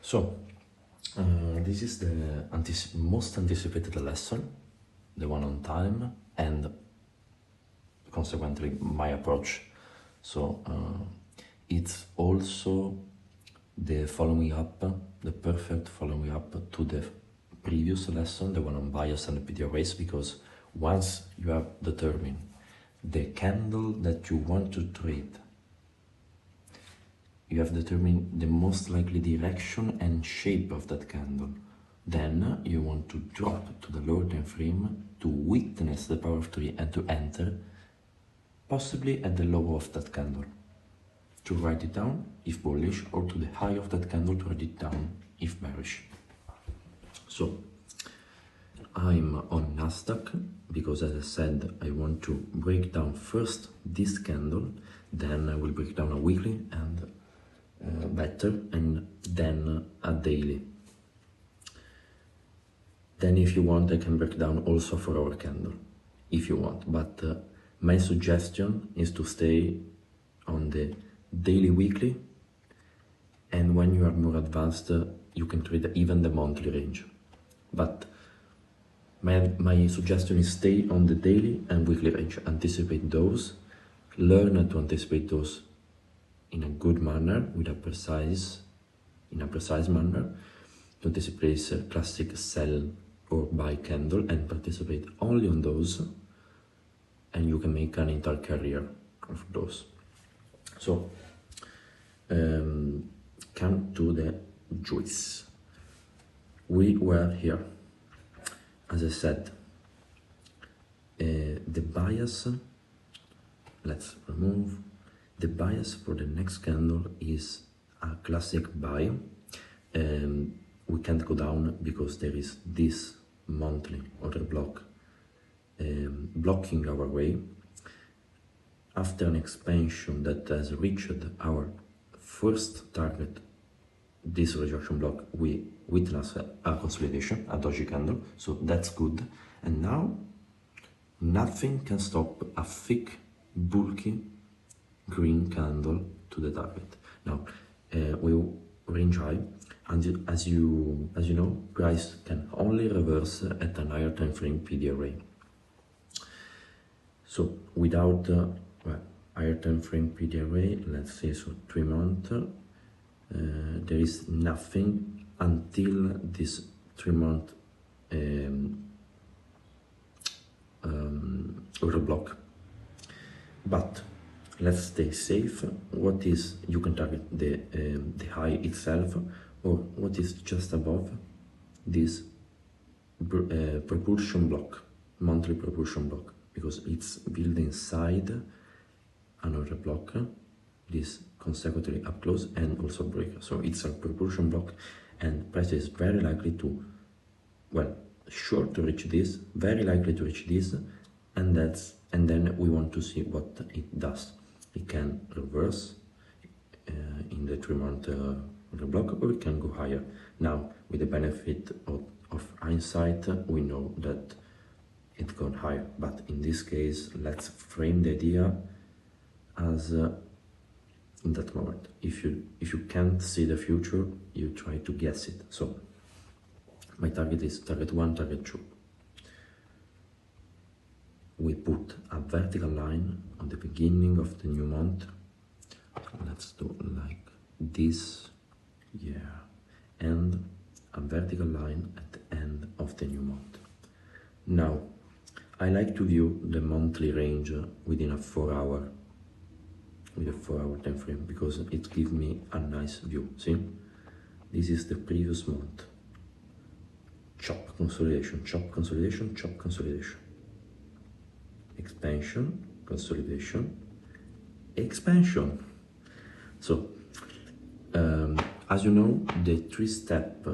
So, this is the most anticipated lesson, the one on time, and consequently my approach. So, it's also the following up, the perfect following up to the previous lesson, the one on bias and PD arrays, because once you have determined the candle that you want to trade, you have determined the most likely direction and shape of that candle. Then you want to drop to the lower time frame to witness the power of 3 and to enter, possibly at the low of that candle, to write it down if bullish, or to the high of that candle to write it down if bearish. So I'm on Nasdaq because, as I said, I want to break down first this candle, then I will break down a weekly and better, and then a daily. Then if you want, I can break down also for our candle if you want, but my suggestion is to stay on the daily, weekly, and when you are more advanced you can trade even the monthly range, but my suggestion is stay on the daily and weekly range, anticipate those, learn to anticipate those in a good manner, in a precise manner, to anticipate a classic sell or buy candle and participate only on those, and you can make an entire career of those. So come to the juice. We were here, as I said, the bias, let's remove. The bias for the next candle is a classic buy. We can't go down because there is this monthly order block blocking our way. After an expansion that has reached our first target, this rejection block, we witness a consolidation, a doji candle, so that's good. And now nothing can stop a thick, bulky green candle to the target. Now we range high, and as you know, price can only reverse at an higher time frame PD array. So without higher time frame PD array, let's say so 3 months, there is nothing until this 3 month order block. But let's stay safe. What is, you can target the high itself, or what is just above this propulsion block, monthly propulsion block, because it's built inside another block, this consecutively up close and also breaker. So it's a propulsion block, and price is very likely to, well, sure to reach this, very likely to reach this, and then we want to see what it does. It can reverse in the 3 month block, or it can go higher. Now, with the benefit of hindsight, we know that it got higher, but in this case, let's frame the idea as in that moment. If you can't see the future, you try to guess it. So my target is target 1, target 2. We put a vertical line on the beginning of the new month. Let's do like this, yeah, and a vertical line at the end of the new month. Now, I like to view the monthly range within a 4 hour, with a 4 hour time frame, because it gives me a nice view. See, this is the previous month. Chop consolidation, chop consolidation, chop consolidation. Expansion, consolidation, expansion. So, as you know, the 3-step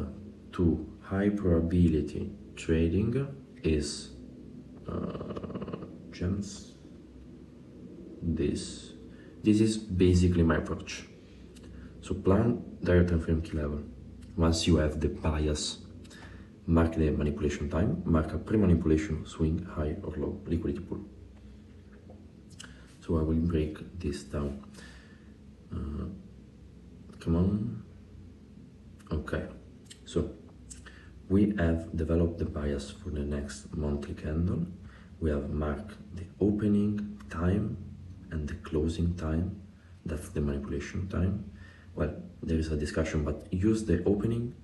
to high probability trading is gems. This is basically my approach. So plan direct time frame key level. Once you have the bias, mark the manipulation time, mark a pre-manipulation swing high or low liquidity pool. So I will break this down. Come on. Okay, so we have developed the bias for the next monthly candle. We have marked the opening time and the closing time. That's the manipulation time. Well, there is a discussion, but use the opening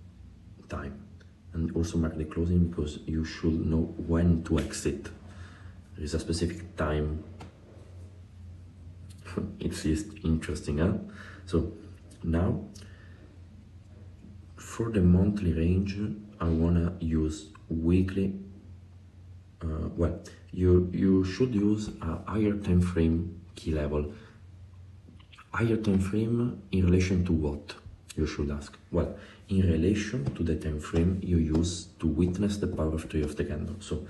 time and also mark the closing, because you should know when to exit. There is a specific time. It's just interesting, huh? So now for the monthly range, I wanna use weekly. Well, you should use a higher time frame key level. Higher time frame in relation to what, you should ask? Well, in relation to the time frame you use to witness the power of 3 of the candle. So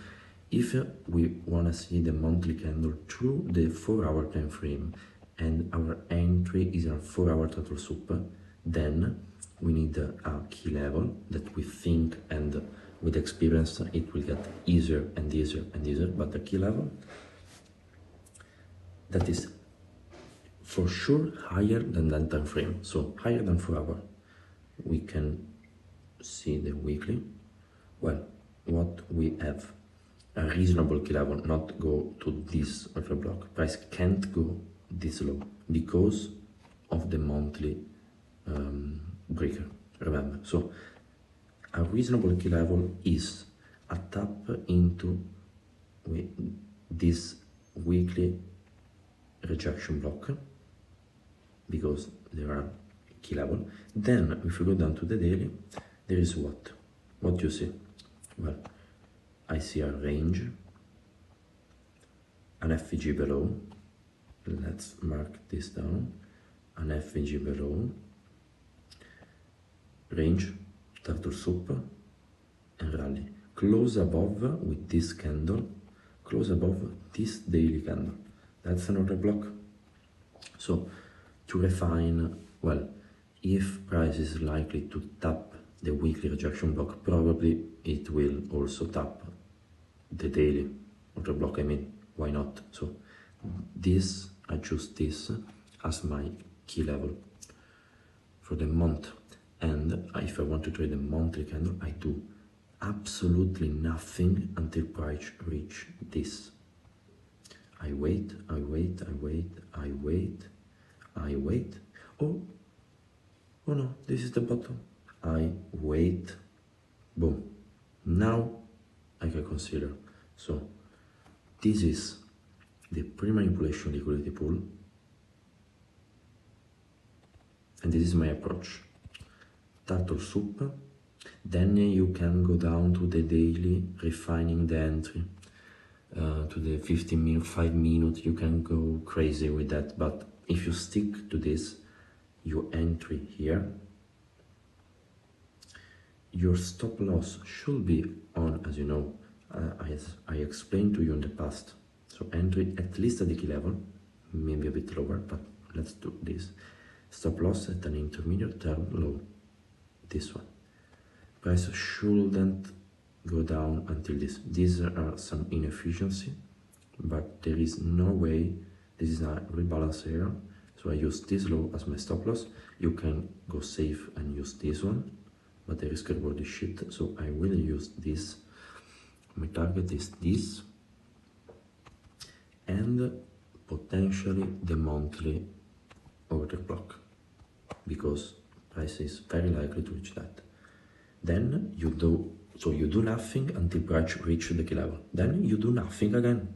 if we want to see the monthly candle through the 4-hour time frame and our entry is a 4-hour total soup, then we need a key level that we think, and with experience it will get easier and easier and easier, but the key level that is for sure higher than that time frame, so higher than 4 hours. We can see the weekly. Well, what we have, a reasonable key level, not go to this order block. Price can't go this low because of the monthly breaker, remember. So a reasonable key level is a tap into this weekly rejection block, because there are key level. Then if you go down to the daily, there is what you see. Well, I see a range, an FVG below. Let's mark this down. An FVG below, range, turtle soup, and rally. Close above with this candle, close above this daily candle. That's another block. So to refine, well, if price is likely to tap the weekly rejection block, probably it will also tap the daily order block. I mean, why not? So this, I choose this as my key level for the month. And if I want to trade a monthly candle, I do absolutely nothing until price reach this. I wait, I wait, I wait, I wait, I wait. Oh no, this is the bottom. I wait, boom. Now I can consider. So this is the pre-manipulation liquidity pool, and this is my approach. Turtle soup, then you can go down to the daily, refining the entry, to the 15 minute, 5 minutes, you can go crazy with that, but if you stick to this, your entry here, your stop loss should be on, as you know, I explained to you in the past. So entry at least at the key level, maybe a bit lower, but let's do this. Stop loss at an intermediate term low, this one. Price shouldn't go down until this. These are some inefficiency, but there is no way. This is a rebalance here, so I use this low as my stop loss. You can go safe and use this one, but the risk reward is shit, so I will use this. My target is this, and potentially the monthly order block, because price is very likely to reach that. Then you do nothing until price reach the key level. Then you do nothing again.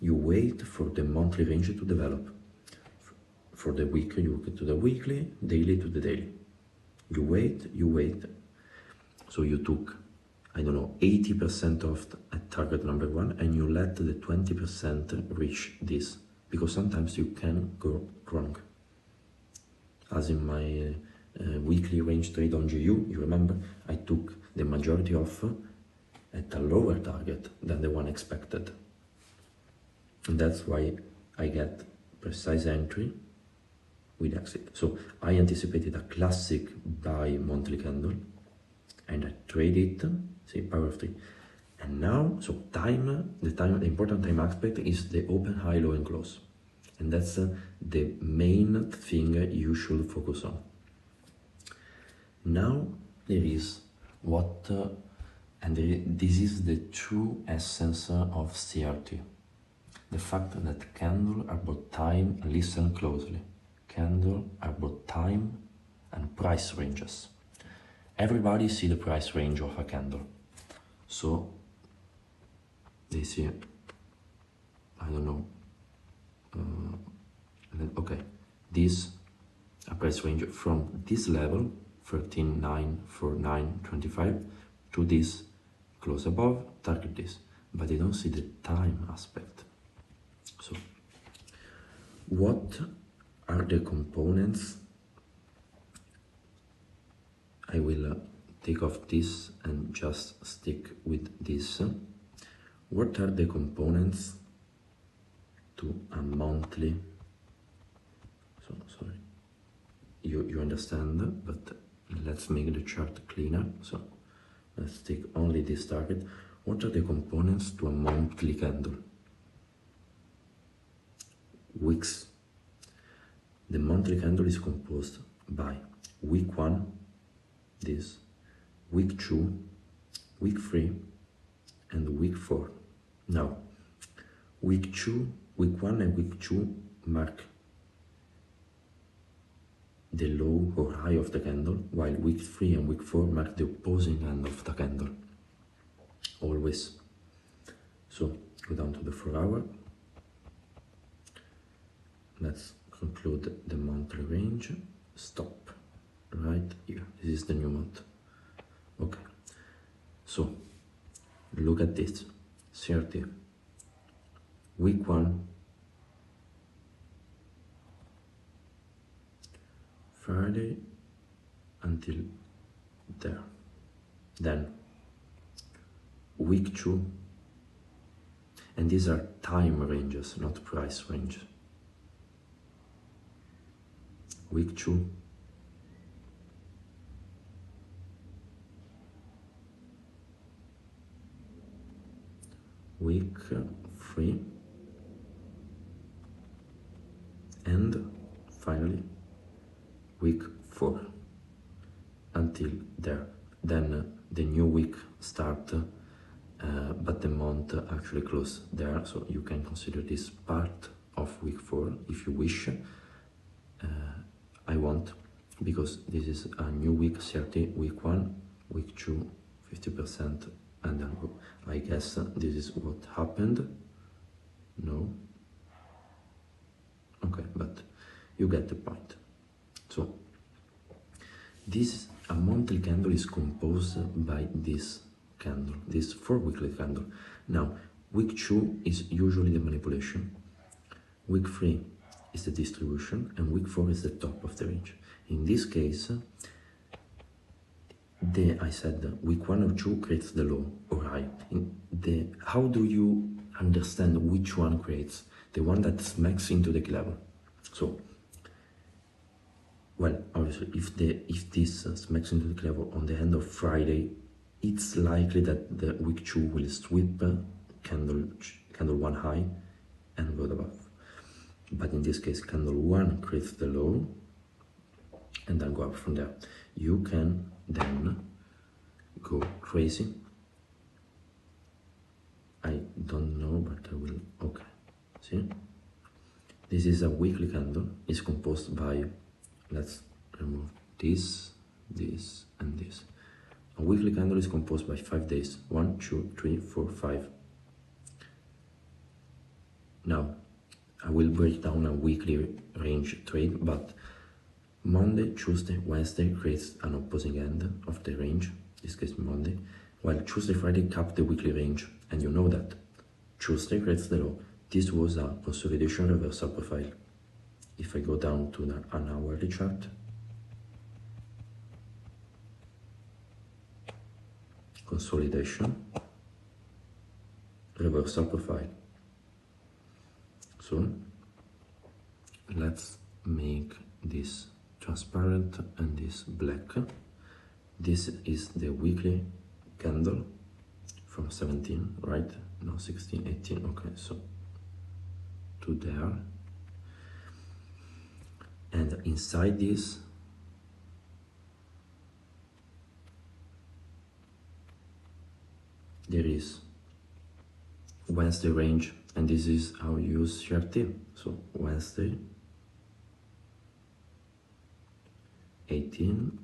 You wait for the monthly range to develop. For the weekly, you get to the weekly, daily to the daily. You wait. So you took, I don't know, 80% of at target number 1, and you let the 20% reach this, because sometimes you can go wrong. As in my weekly range trade on GU, you remember, I took the majority off at a lower target than the one expected. And that's why I get precise entry with exit. So I anticipated a classic buy monthly candle, and I trade it, see, power of 3. And now, so the important time aspect is the open, high, low, and close. And that's the main thing you should focus on. Now there is what, this is the true essence of CRT. The fact that candles are both time, listen closely, candles are both time and price ranges. Everybody see the price range of a candle. So they see, I don't know, okay, this a price range from this level 13,949.25 to this close above, target this, but they don't see the time aspect. So what are the components? I will take off this and just stick with this. What are the components to a monthly? So sorry, you understand, but let's make the chart cleaner. So let's take only this target. What are the components to a monthly candle? Wicks. The monthly candle is composed by week 1, this, week 2, week 3, and week 4. Now, week 1 and week 2 mark the low or high of the candle, while week 3 and week 4 mark the opposing end of the candle. Always. So, go down to the 4 hour. Let's conclude the monthly range. Stop right here. This is the new month. Okay. So, look at this. CRT. Week 1. Friday until there. Then week 2, and these are time ranges, not price range. Week 2, week 3, and finally week 4 until there. Then the new week start, but the month actually close there, so you can consider this part of week 4 if you wish. I won't, because this is a new week, 30, week 1, week 2, 50%, and then I guess this is what happened. No? Okay, but you get the point. So, a monthly candle is composed by this candle, this 4 weekly candle. Now, week 2 is usually the manipulation, week 3 is the distribution, and week 4 is the top of the range. In this case, I said week 1 or 2 creates the low or high. How do you understand which one creates? The one that smacks into the level. So, well, obviously, if this smacks into the level on the end of Friday, it's likely that the week 2 will sweep candle 1 high and go above. But in this case, candle 1 creates the low and then go up from there. You can then go crazy. I don't know, but I will. Okay, see? This is a weekly candle. It's composed by, let's remove this, this, and this. A weekly candle is composed by 5 days. 1, 2, 3, 4, 5. Now, I will break down a weekly range trade, but Monday, Tuesday, Wednesday creates an opposing end of the range, in this case Monday, while Tuesday, Friday cap the weekly range, and you know that. Tuesday creates the low. This was a consolidation reversal profile. If I go down to an hourly chart, consolidation, reversal profile. So let's make this transparent and this black. This is the weekly candle from 17, right? No, 16, 18, okay, so to there. And inside this, there is Wednesday range, and this is how you use CRT. So Wednesday 18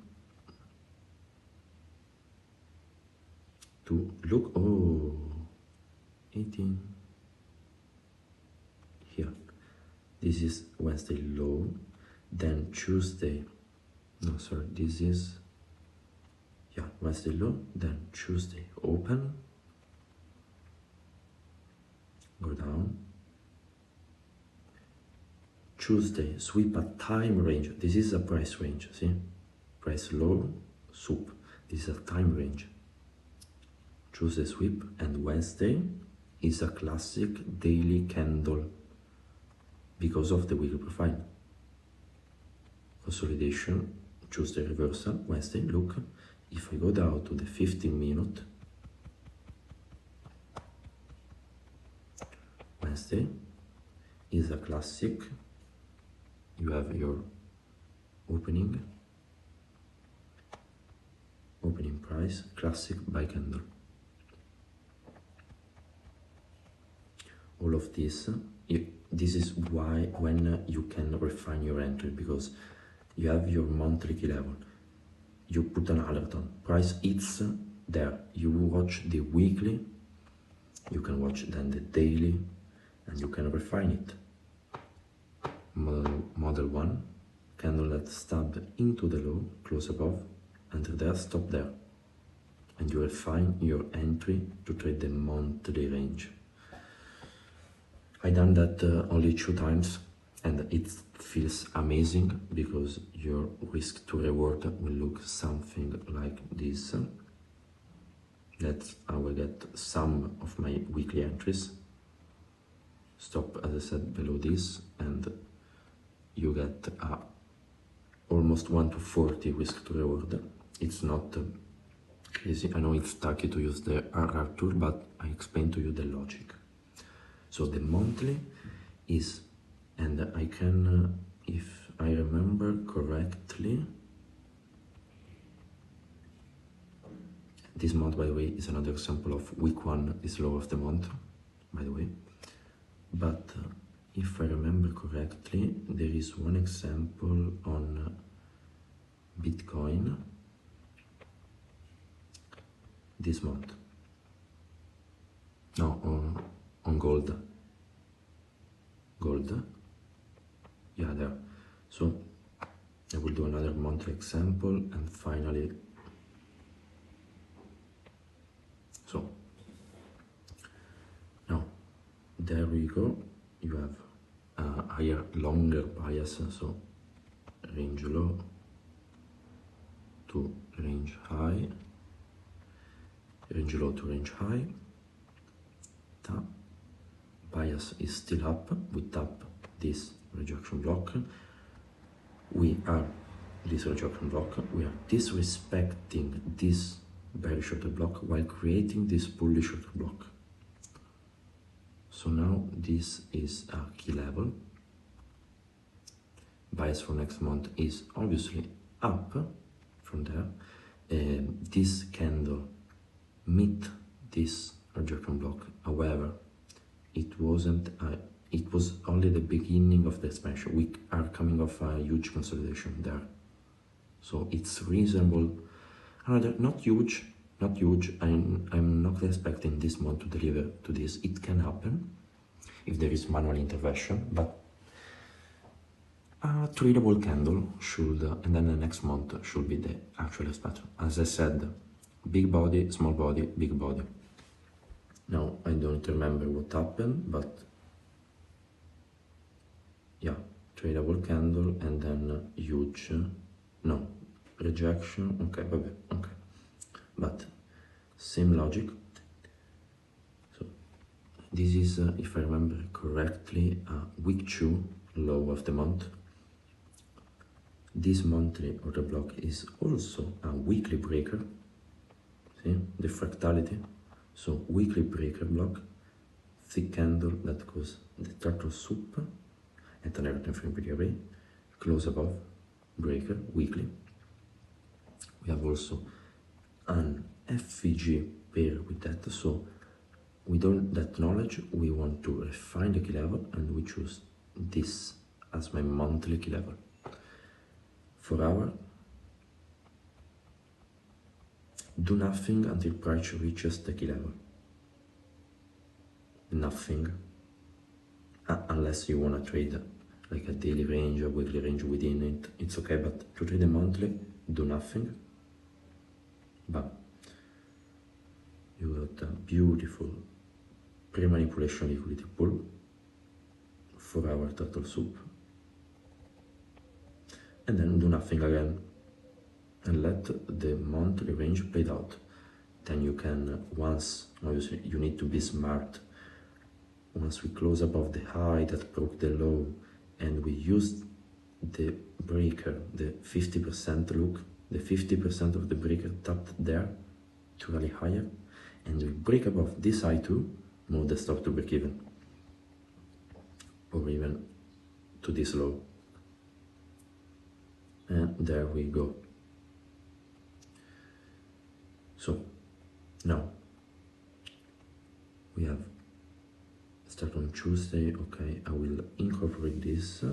to look, oh, 18 here. This is Wednesday low, then Tuesday, no sorry, this is, yeah, Wednesday low, then Tuesday open, go down, Tuesday sweep a time range. This is a price range, see, price low, soup, this is a time range. Tuesday sweep, and Wednesday is a classic daily candle because of the weekly profile. Consolidation, Tuesday reversal, Wednesday, look, if I go down to the 15-minute, Wednesday is a classic, you have your opening price, classic buy candle. All of this, this is why when you can refine your entry, because you have your monthly key level, you put an alert on, price hits there, you watch the weekly, you can watch then the daily, and you can refine it. Model 1, candle that stabbed into the low, close above, enter there, stop there, and you refine your entry to trade the monthly range. I done that only 2 times, and it feels amazing because your risk to reward will look something like this. That's how I get some of my weekly entries. Stop, as I said, below this, and you get almost 1 to 40 risk to reward. It's not crazy. I know it's tacky to use the RR tool, but I explain to you the logic. So the monthly is, and I can, if I remember correctly, this month, by the way, is another example of week 1 is low of the month, by the way. But if I remember correctly, there is one example on Bitcoin this month. No, on gold. Yeah, there. So I will do another monthly example, and finally, so now there we go. You have a higher, longer bias, so range low to range high, range low to range high. Tap. Bias is still up, we tap this rejection block, we are disrespecting this bearish order block while creating this bullish order block. So now this is a key level. Bias for next month is obviously up from there. This candle meet this rejection block, however, it wasn't, it was only the beginning of the expansion. We are coming off a huge consolidation there. So it's reasonable, not huge, I'm not expecting this month to deliver to this. It can happen if there is manual intervention, but a tradable candle should, and then the next month should be the actual expansion. As I said, big body, small body, big body. Now, I don't remember what happened, but yeah, tradable candle and then huge, no, rejection, okay, okay, but same logic. So this is, if I remember correctly, week 2 low of the month. This monthly order block is also a weekly breaker, see, the fractality. So weekly breaker block, thick candle that goes the turtle soup at an air frame video array, close above, breaker, weekly. We have also an FVG pair with that. So with all that knowledge, we want to refine the key level, and we choose this as my monthly key level. For hour, do nothing until price reaches the key level. Nothing, unless you want to trade like a daily range or weekly range within it, it's okay, but to trade a monthly, do nothing. But you got a beautiful pre-manipulation liquidity pool, 4-hour turtle soup, and then do nothing again, and let the monthly range play out. Then you can, once, obviously you need to be smart, once we close above the high that broke the low, and we use the breaker, the 50% look, the 50% of the breaker tapped there to rally higher, and we break above this high too, move the stop to break even, or even to this low, and there we go. So now we have start on Tuesday. Okay, I will incorporate this.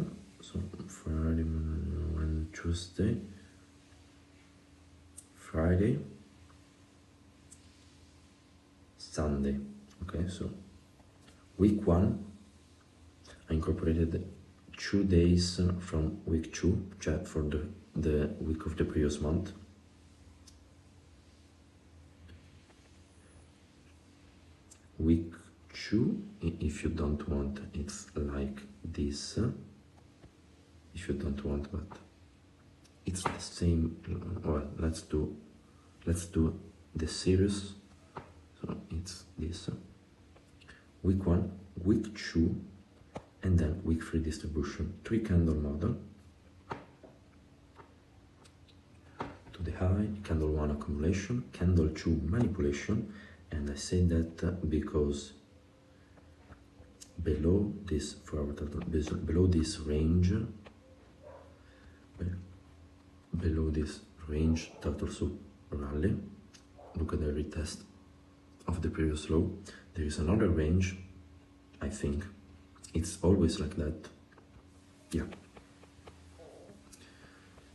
So Friday, and Tuesday, Friday, Sunday. Okay, so week 1, I incorporated 2 days from week 2, for the week of the previous month. Week 2, if you don't want, it's like this. If you don't want, but it's the same. Well, let's do the series. So it's this. Week 1, week 2, and then week 3 distribution. 3 candle model. To the high, candle 1 accumulation, candle 2 manipulation, and I say that because below this, below this range, turtle soup rally, look at the retest of the previous low. There is another range, I think. It's always like that. Yeah.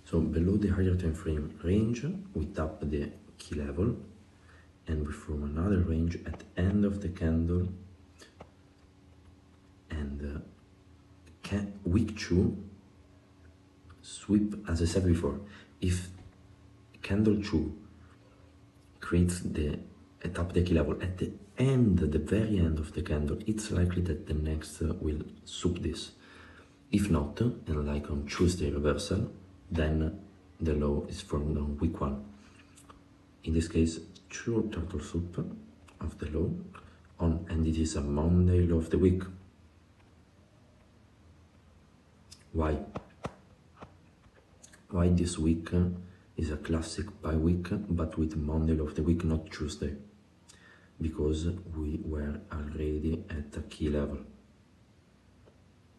So below the higher time frame range, we tap the key level, and we form another range at the end of the candle. And week 2, sweep, as I said before, if candle 2 creates tap the key level at the end, the very end of the candle, it's likely that the next will soup this. If not, and like on Tuesday reversal, then the low is formed on week 1. In this case, 2 turtle soup of the low and it is a Monday low of the week. Why? Why this week is a classic buy week, but with Monday low of the week, not Tuesday? Because we were already at a key level.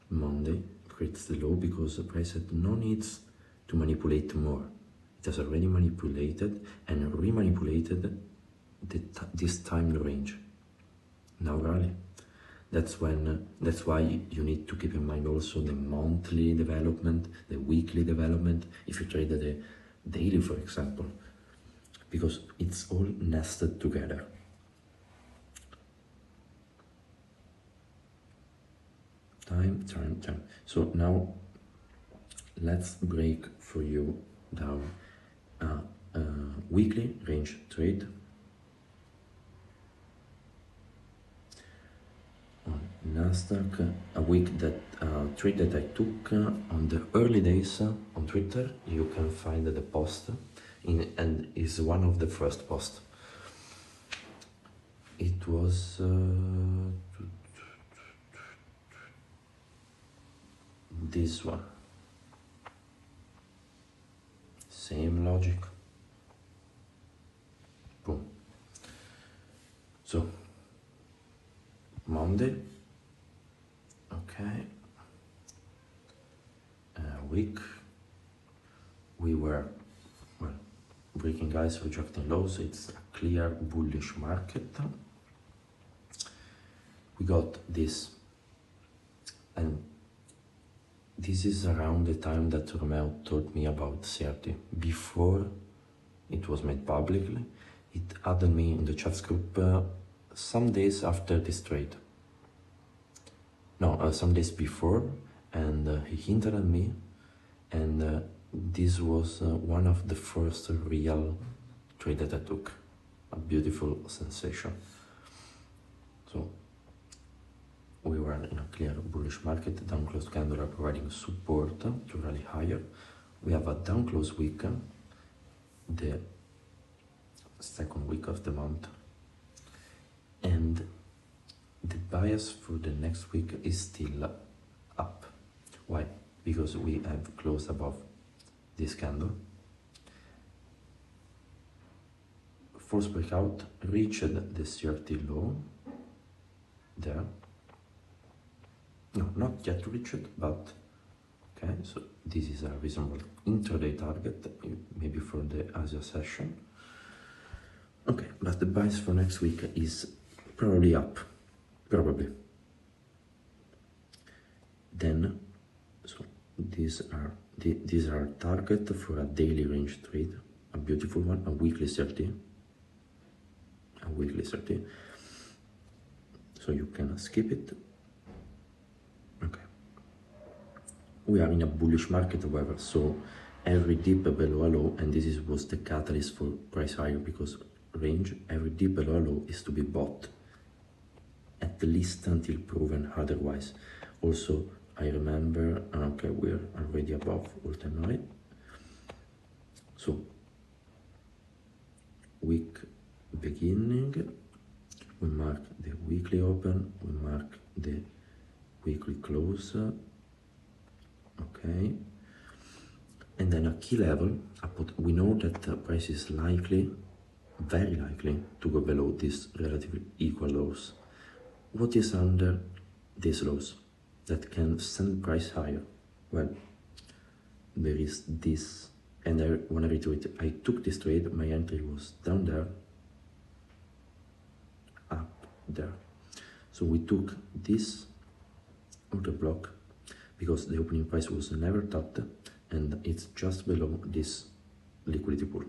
Monday creates the low because the price had no needs to manipulate more. It has already manipulated and remanipulated this time range. Now rally. That's why you need to keep in mind also the monthly development, the weekly development, if you trade the daily, for example, because it's all nested together. Time. So now let's break for you down a weekly range trade on Nasdaq, a week that trade that I took on the early days on Twitter. You can find the post and is one of the first posts. It was this one. Same logic. Boom. So Monday, okay, week, we breaking highs, rejecting lows. It's a clear bullish market. We got this, and this is around the time that Romeo told me about CRT. Before it was made publicly, it added me in the chats group some days after this trade. No, some days before, and he hinted at me, and this was one of the first real trade that I took. A beautiful sensation. So we were in a clear bullish market. Down close candle are providing support to rally higher. We have a down close week, the second week of the month, and the bias for the next week is still up. Why? Because we have closed above this candle, false breakout, reached the CRT low there. No, not yet reached, but okay, so this is a reasonable intraday target, maybe for the Asia session. Okay, but the bias for next week is probably up, probably. Then, so these are target for a daily range trade, a beautiful one, a weekly 30, a weekly 30. So you can skip it. Okay. We are in a bullish market, however, so every dip below a low, and this was the catalyst for price higher, because range, every dip below a low is to be bought, at least until proven otherwise. Also, I remember, okay, we're already above all-time high. So, week beginning, we mark the weekly open, we mark the weekly close, okay, and then a key level. We know that the price is likely, very likely, to go below these relatively equal lows. What is under these lows that can send price higher? Well, there is this, and I want to reiterate, I took this trade, my entry was down there, up there. So we took this order block because the opening price was never tapped, and it's just below this liquidity pool.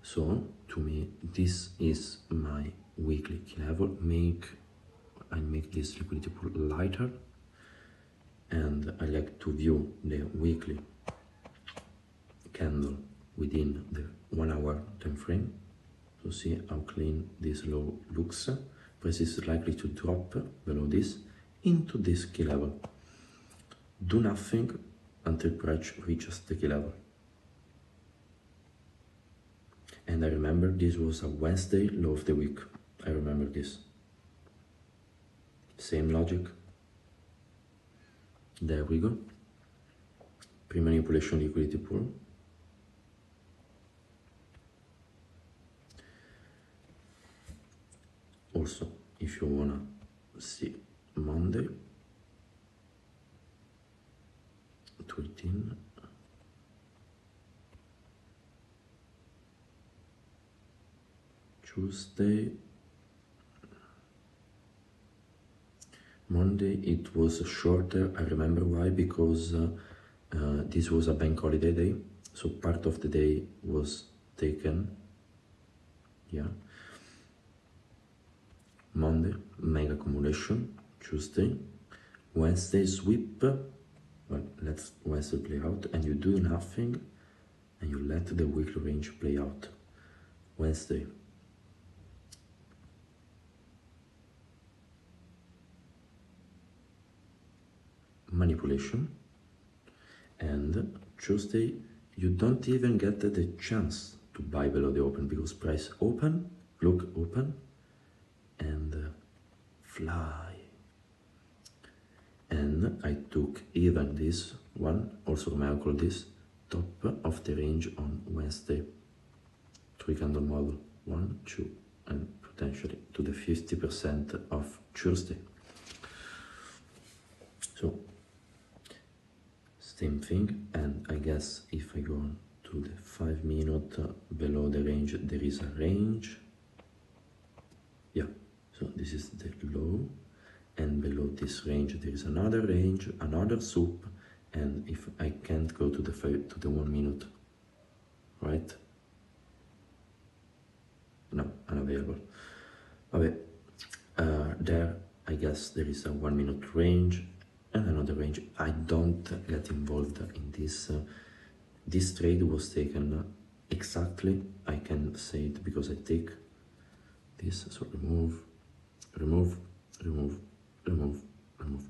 So to me, this is my weekly key level. I make this liquidity pool lighter, and I like to view the weekly candle within the 1 hour time frame to see how clean this low looks. Price is likely to drop below this into this key level. Do nothing until price reaches the key level. And I remember this was a Wednesday low of the week. I remember this. Same logic. There we go. Pre-manipulation liquidity pool. Also, if you wanna see Monday, 13, Tuesday, Monday it was shorter. I remember why, because this was a bank holiday day, so part of the day was taken. Yeah. Monday, mega accumulation. Tuesday, Wednesday, sweep. Well, let's Wednesday play out, and you do nothing, and you let the weekly range play out. Wednesday, manipulation, and Tuesday you don't even get the chance to buy below the open, because price open, look, open, and fly. And I took even this one, also I call this top of the range on Wednesday. 3 candle model, 1, 2, and potentially to the 50% of Tuesday. So same thing. And I guess if I go on to the 5 minute below the range, there is a range. Yeah, so this is the low, and below this range there is another range, another soup, and if I can't go to the 1 minute, right? No, unavailable. Okay, there I guess there is a 1 minute range and another range. I don't get involved in this. This trade was taken exactly, I can say it because I take this, so remove, remove, remove, remove, remove.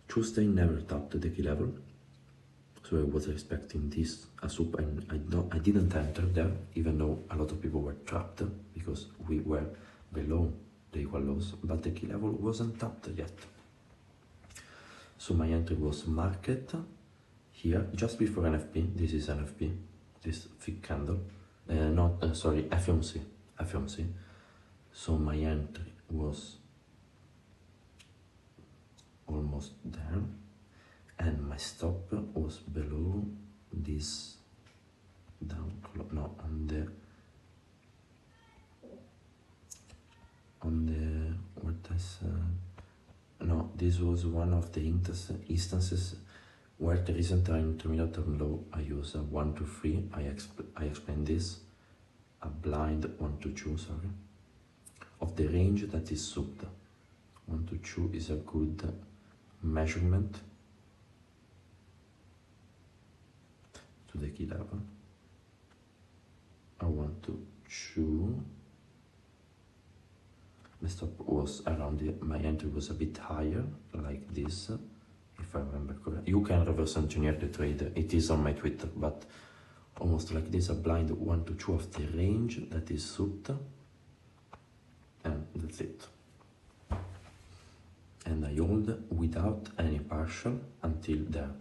Tuesday never tapped the key level, so I was expecting this a soup, and I didn't enter there, even though a lot of people were trapped because we were below the equal lows, but the key level wasn't tapped yet. So my entry was market here just before NFP. This is NFP, this thick candle, sorry, FOMC. So my entry was almost there, and my stop was below this down, no, on the what I said, no, this was one of the instances where there isn't an intermediate term low. I use a 1 to 3. I explained this, a blind 1 to 2, sorry, of the range that is souped. 1 to 2 is a good measurement to the key level. I 1 to 2. My stop was around my entry was a bit higher, like this, if I remember correctly. You can reverse engineer the trade, it is on my Twitter, but almost like this, a blind 1 to 2 of the range that is souped, and that's it. And I hold without any partial until there.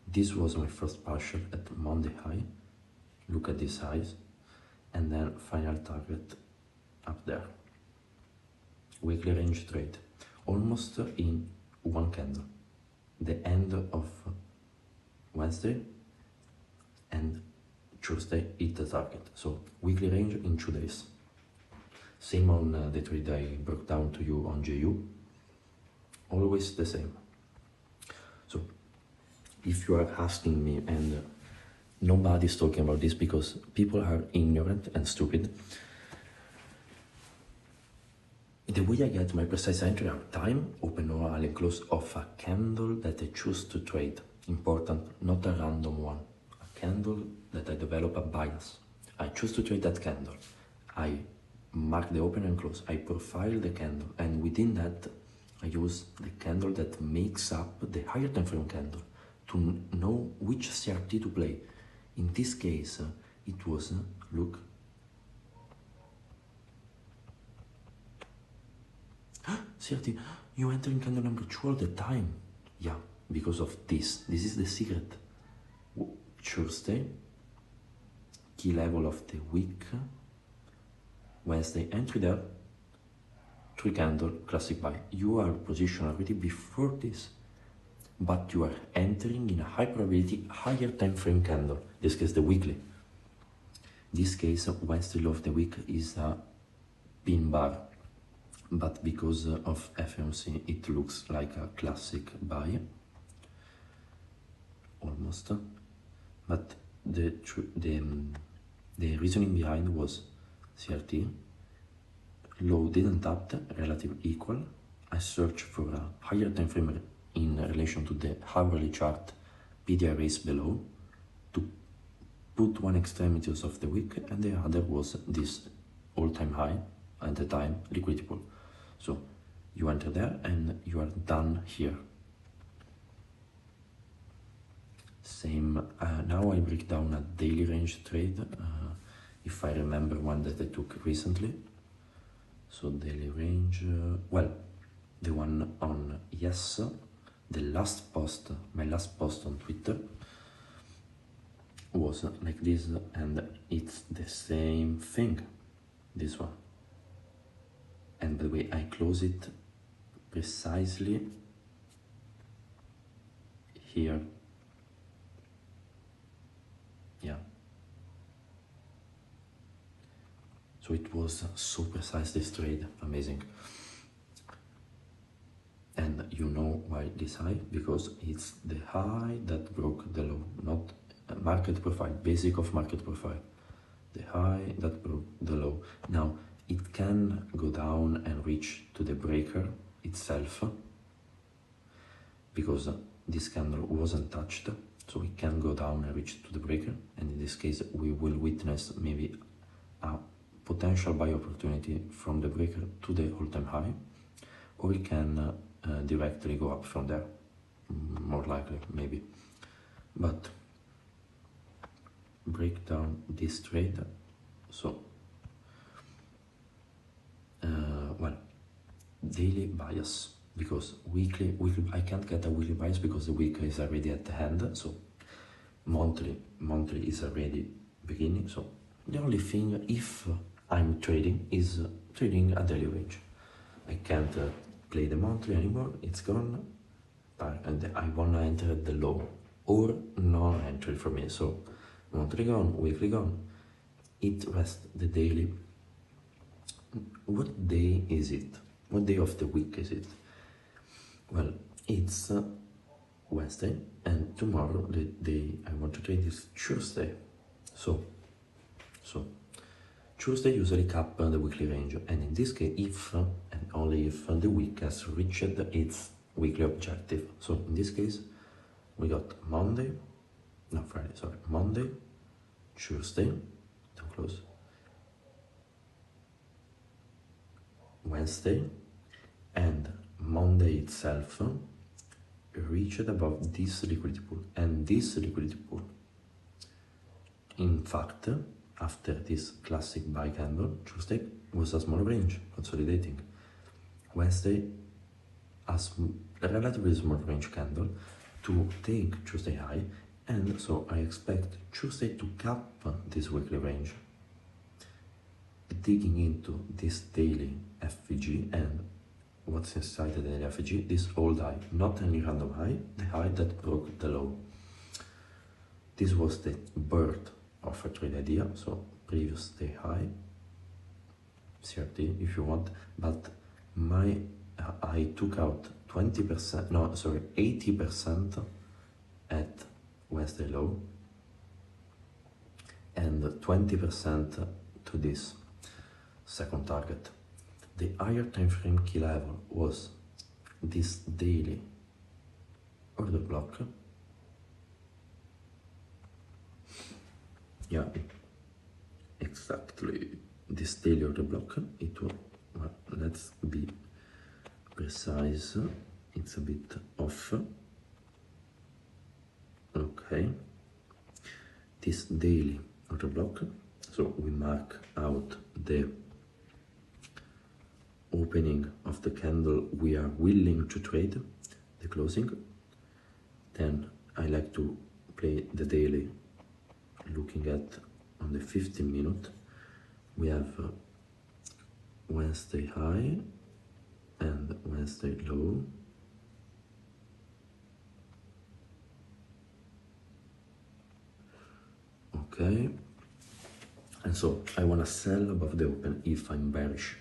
This was my first partial at Monday high, look at this highs, and then final target up there. Weekly range trade, almost in one candle. The end of Wednesday and Tuesday hit the target. So weekly range in 2 days. Same on the trade I broke down to you on JU. Always the same. So if you are asking me, and nobody's talking about this because people are ignorant and stupid, the way I get my precise entry are time, open or and close of a candle that I choose to trade. Important, not a random one. A candle that I develop a bias. I choose to trade that candle. I mark the open and close. I profile the candle, and within that I use the candle that makes up the higher time frame candle to know which CRT to play. In this case, it was, look, CRT, you enter in candle number 2 all the time. Yeah, because of this. This is the secret. Tuesday, key level of the week. Wednesday, entry there. 3 candle, classic buy. You are positioned already before this, but you are entering in a high probability, higher time frame candle. This case, the weekly. This case, Wednesday low of the week is a pin bar. But because of FOMC, it looks like a classic buy, almost. But the reasoning behind was CRT, low didn't tap, relative equal. I search for a higher time frame in relation to the hourly chart, PDR raise below, to put one extremities of the week, and the other was this all-time high at the time, liquidity pool. So you enter there and you are done here. Same, now I break down a daily range trade, if I remember one that I took recently. So daily range, well, the one on yes, the last post, my last post on Twitter was like this, and it's the same thing, this one. And by the way, I close it precisely here So it was so precise, this trade, amazing. And you know why this high? Because it's the high that broke the low, not market profile, basic of market profile. The high that broke the low. Now, it can go down and reach to the breaker itself, because this candle wasn't touched, so it can go down and reach to the breaker, and in this case we will witness maybe a potential buy opportunity from the breaker to the all-time high, or it can directly go up from there, more likely, maybe. But break down this trade. So well, daily bias, because weekly I can't get a weekly bias because the week is already at the end. So monthly is already beginning. So the only thing, if I'm trading, is trading a daily range. I can't play the monthly anymore, it's gone, and I wanna enter the low or no entry for me. So monthly gone, weekly gone, it rests the daily. What day is it? What day of the week is it? Well, it's Wednesday, and tomorrow the day I want to trade is Tuesday. So Tuesday usually cap the weekly range, and in this case, if and only if the week has reached its weekly objective. So in this case, we got Monday, Tuesday, don't close, Wednesday, and Monday itself reached above this liquidity pool, and this liquidity pool, in fact, after this classic buy candle, Tuesday was a small range, consolidating. Wednesday, a relatively small range candle to take Tuesday high, and so I expect Tuesday to cap this weekly range, digging into this daily FVG and what's inside the daily FVG, this old high, not any random high, the high that broke the low. This was the birth of a trade idea, so previous day high, CRT if you want, but I took out 80% at Wednesday low and 20% to this second target. The higher time frame key level was this daily order block. Yeah, exactly this daily order block. It was, well, let's be precise, it's a bit off. Okay, this daily order block, so we mark out the opening of the candle we are willing to trade, the closing. Then I like to play the daily, looking at on the 15 minute, we have Wednesday high and Wednesday low. Okay, and so I want to sell above the open if I'm bearish.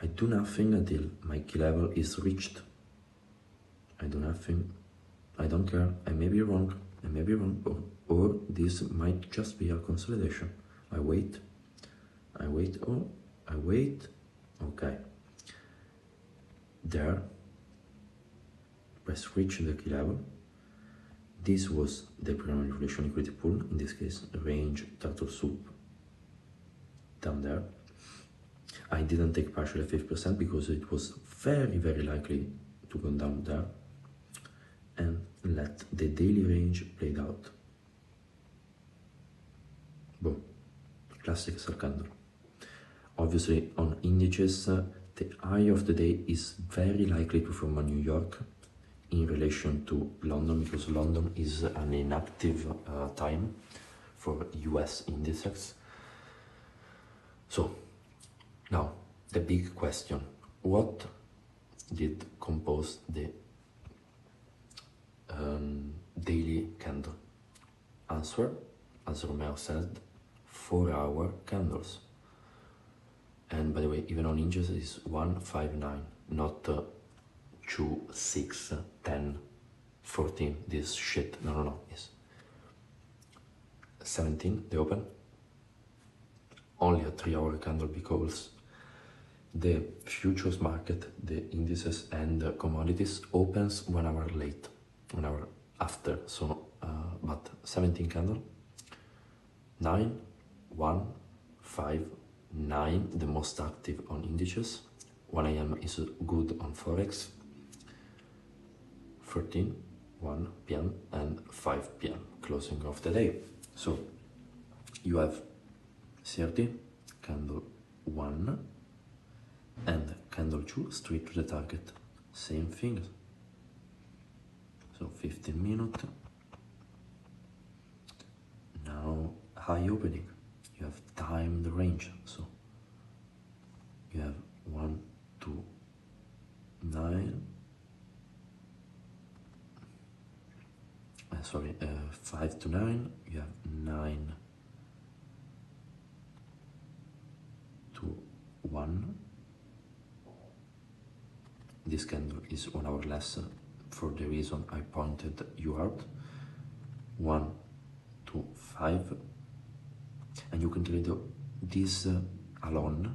I do nothing until my key level is reached. I do nothing, I don't care, I may be wrong, or this might just be a consolidation. I wait, okay. There, press reach the key level. This was the primary relation liquidity pool, in this case, range turtle soup, down there. I didn't take partial at 50% because it was very, very likely to go down there, and let the daily range played out. Boom, classic sell candle. Obviously on indices, the high of the day is very likely to form on New York in relation to London, because London is an inactive time for US indices. So now the big question, what did compose the daily candle? Answer, as Romeo said, 4-hour candles. And by the way, even on inches is 159, not 2, 6, 10, 14, this shit. No, it's 17, the open. Only a 3-hour candle because the futures market, the indices and the commodities opens 1 hour late, 1 hour after. So, but 17 candle, 9, 1, 5, 9, the most active on indices. 1 AM is good on Forex. 13, 1 PM and 5 PM, closing of the day. So you have 30, candle 1 and candle 2 straight to the target. Same thing. So 15 minutes. Now high opening. You have timed range. So you have 1 to 9. 5 to 9, you have 9 to 1. This candle is 1 hour less for the reason I pointed you out. 1 to 5, and you can trade this alone.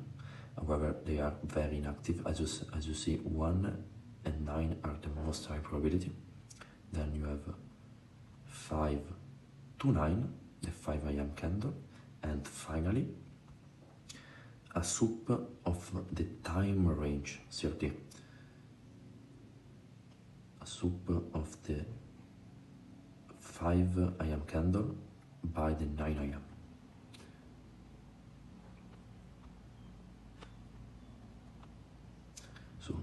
However, they are very inactive. As you see, 1 and 9 are the most high probability. Then you have 5 to 9, the 5 AM candle, and finally a soup of the time range 30, a soup of the 5 AM candle by the 9 AM. So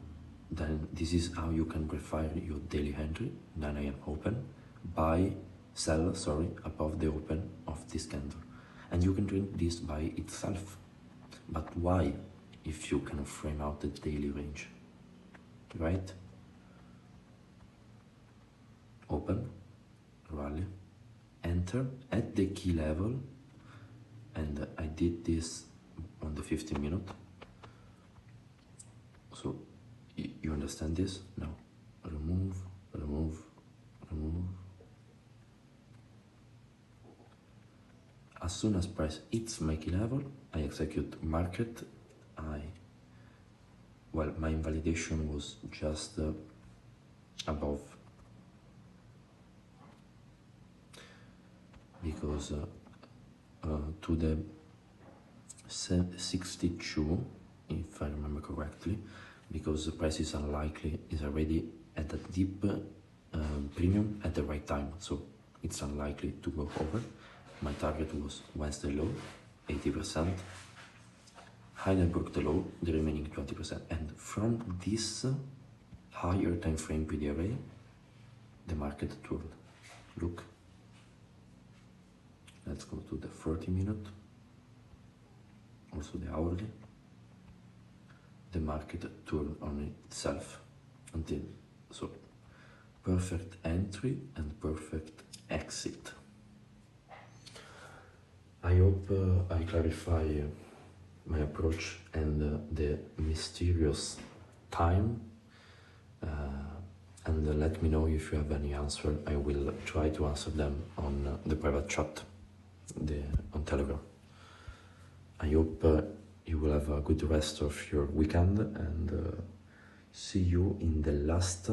then this is how you can verify your daily entry, 9 AM open, sell above the open of this candle. And you can trade this by itself. But why, if you can frame out the daily range, right? Open, rally, enter at the key level, and I did this on the 15 minute. So you understand this? Now remove. As soon as price hits my key level, I execute market. My invalidation was just above, because to the 62, if I remember correctly, because the price is unlikely, is already at a deep premium at the right time, so it's unlikely to go over. My target was Wednesday low, 80%. Higher broke the low, the remaining 20%. And from this higher time frame PDRA, the market turned. Look. Let's go to the 30 minute, also the hourly. The market turned on itself until, so perfect entry and perfect exit. I hope I clarify my approach and the mysterious time, and let me know if you have any answer. I will try to answer them on the private chat on Telegram. I hope you will have a good rest of your weekend, and see you in the last